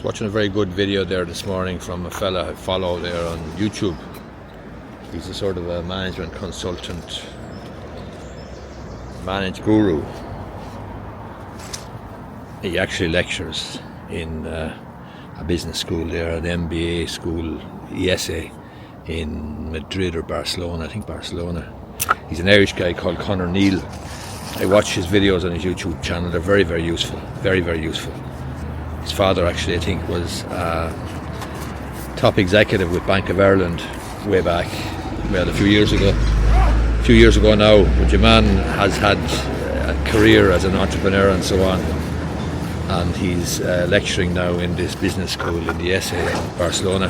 Watching a very good video there this morning from a fella I follow there on YouTube. He's a sort of a management consultant, managed guru. He actually lectures in a business school there, an MBA school, ESA, in Madrid or Barcelona, I think Barcelona. He's an Irish guy called Conor Neal. I watch his videos on his YouTube channel. They're very, very useful. Very, very useful. His father actually, I think, was top executive with Bank of Ireland way back, well, a few years ago now. But your man has had a career as an entrepreneur and so on. And he's lecturing now in this business school in the ESA in Barcelona.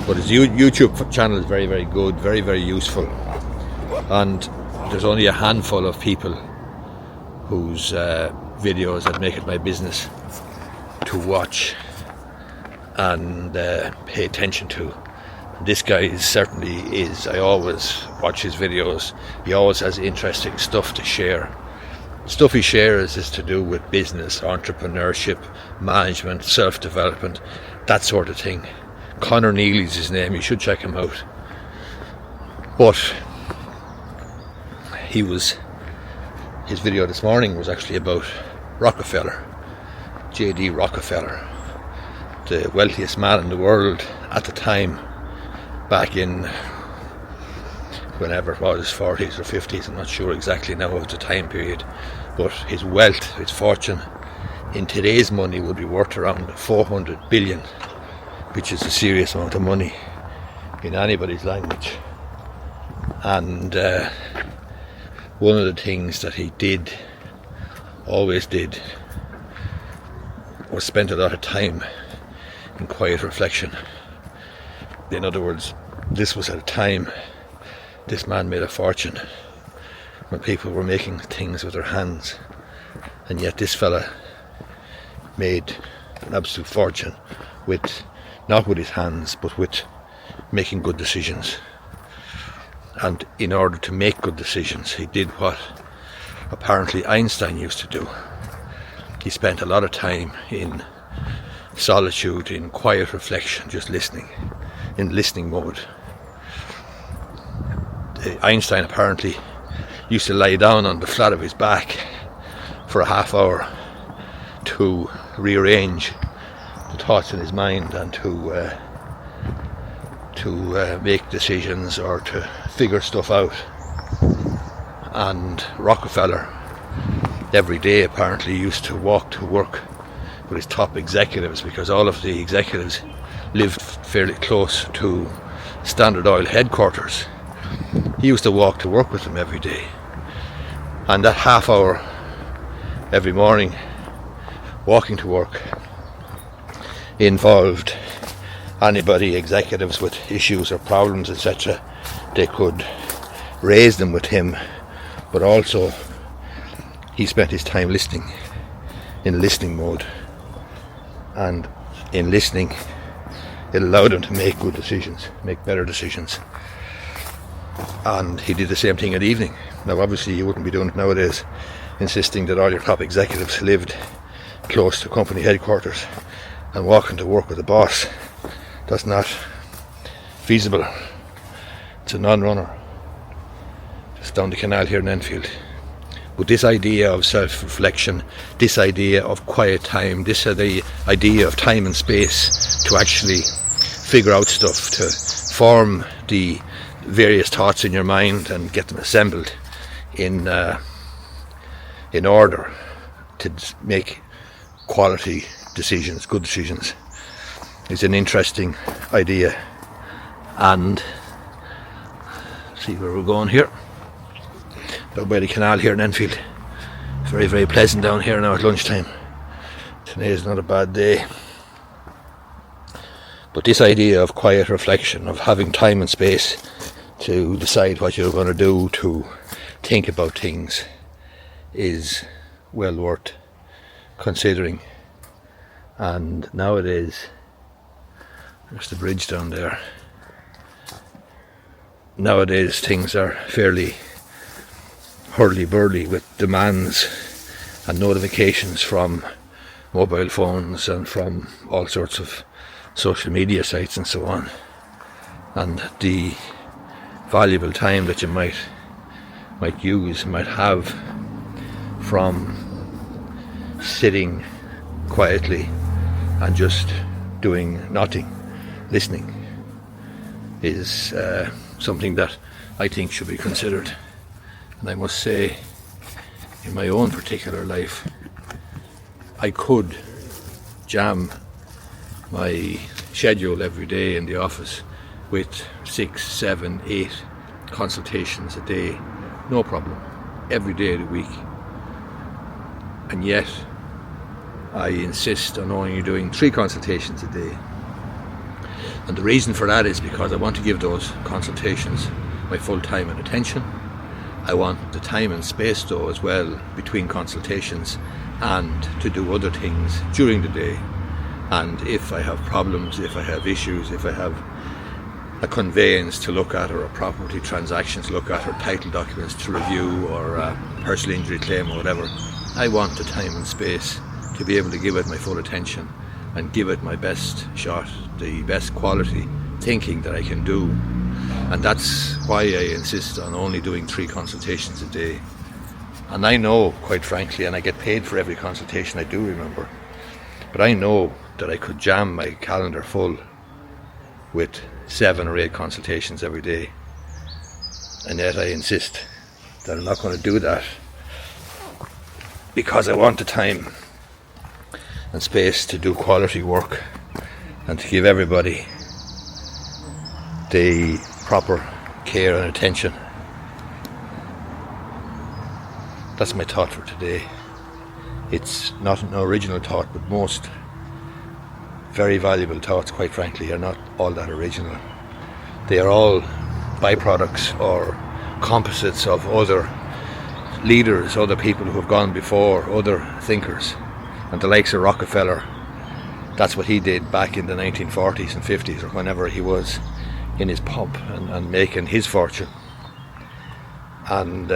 But his YouTube channel is very, very good, very, very useful. And there's only a handful of people whose videos I'd make it my business to watch and pay attention to. And this guy certainly is. I always watch his videos. He always has interesting stuff to share. Stuff he shares is to do with business, entrepreneurship, management, self-development, that sort of thing. Conor Neal is his name. You should check him out. But his video this morning was actually about Rockefeller, J.D. Rockefeller, the wealthiest man in the world at the time, back in whenever it was, 40s or 50s, I'm not sure exactly now of the time period, but his wealth, his fortune, in today's money would be worth around 400 billion, which is a serious amount of money in anybody's language. And one of the things that he always did, was spent a lot of time in quiet reflection. In other words, this was at a time this man made a fortune when people were making things with their hands, and yet this fella made an absolute fortune not with his hands, but with making good decisions. And in order to make good decisions, he did what apparently Einstein used to do. He spent a lot of time in solitude, in quiet reflection, just listening, in listening mode. Einstein apparently used to lie down on the flat of his back for a half hour to rearrange the thoughts in his mind and to make decisions or to figure stuff out. And Rockefeller every day apparently used to walk to work with his top executives, because all of the executives lived fairly close to Standard Oil headquarters. He used to walk to work with them every day, and that half hour every morning walking to work involved executives with issues or problems, etc. They could raise them with him, but also he spent his time listening, in listening mode, and in listening it allowed him to make good decisions, make better decisions. And he did the same thing at evening. Now obviously you wouldn't be doing it nowadays, insisting that all your top executives lived close to company headquarters and walking to work with the boss. That's not feasible. It's a non-runner. Just down the canal here in Enfield. But this idea of self-reflection, this idea of quiet time, this idea of time and space to actually figure out stuff, to form the various thoughts in your mind and get them assembled in order to make quality decisions, good decisions, is an interesting idea. And see where we're going here. Down by the canal here in Enfield. Very, very pleasant down here now at lunchtime. Today is not a bad day. But this idea of quiet reflection, of having time and space to decide what you're going to do, to think about things, is well worth considering. And nowadays, there's the bridge down there. Nowadays things are fairly hurly-burly with demands and notifications from mobile phones and from all sorts of social media sites and so on, and the valuable time that you might have from sitting quietly and just doing nothing, listening, is something that I think should be considered. And I must say, in my own particular life, I could jam my schedule every day in the office with 6, 7, 8 consultations a day, no problem, every day of the week. And yet I insist on only doing 3 consultations a day. And the reason for that is because I want to give those consultations my full time and attention. I want the time and space though as well between consultations and to do other things during the day. And if I have problems, if I have issues, if I have a conveyance to look at, or a property transaction to look at, or title documents to review, or a personal injury claim or whatever, I want the time and space to be able to give it my full attention and give it my best shot, the best quality thinking that I can do. And that's why I insist on only doing 3 consultations a day. And I know, quite frankly, and I get paid for every consultation, I do remember, but I know that I could jam my calendar full with 7 or 8 consultations every day. And yet I insist that I'm not going to do that, because I want the time and space to do quality work and to give everybody the proper care and attention. That's my thought for today. It's not an original thought, but most very valuable thoughts, quite frankly, are not all that original. They are all byproducts or composites of other leaders, other people who have gone before, other thinkers. And the likes of Rockefeller, that's what he did back in the 1940s and 50s, or whenever he was in his pub and making his fortune. And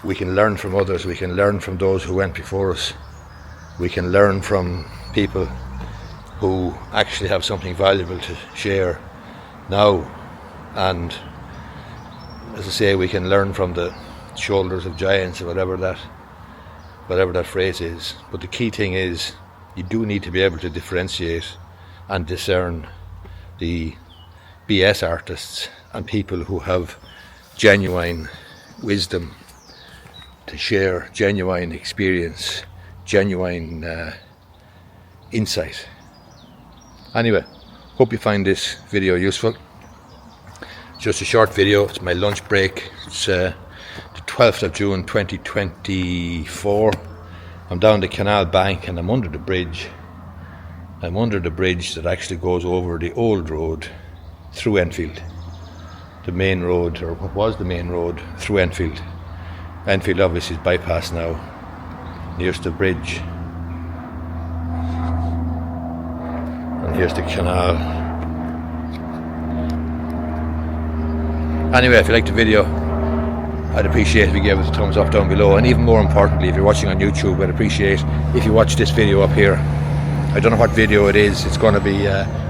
we can learn from others, we can learn from those who went before us, we can learn from people who actually have something valuable to share now. And as I say, we can learn from the shoulders of giants, or whatever that phrase is. But the key thing is, you do need to be able to differentiate and discern the BS artists and people who have genuine wisdom to share, genuine experience, genuine insight. Anyway, hope you find this video useful. Just a short video, it's my lunch break. It's the 12th of June 2024. I'm down the canal bank and I'm under the bridge. I'm under the bridge that actually goes over the old road through Enfield. The main road, or what was the main road, through Enfield. Enfield obviously is bypassed now. Here's the bridge. And here's the canal. Anyway, if you liked the video, I'd appreciate if you gave it a thumbs up down below. And even more importantly, if you're watching on YouTube, I'd appreciate if you watch this video up here. I don't know what video it is. It's going to be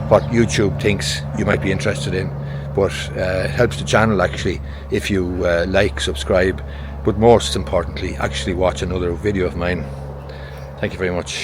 what YouTube thinks you might be interested in. But it helps the channel actually if you like, subscribe, but most importantly, actually watch another video of mine. Thank you very much.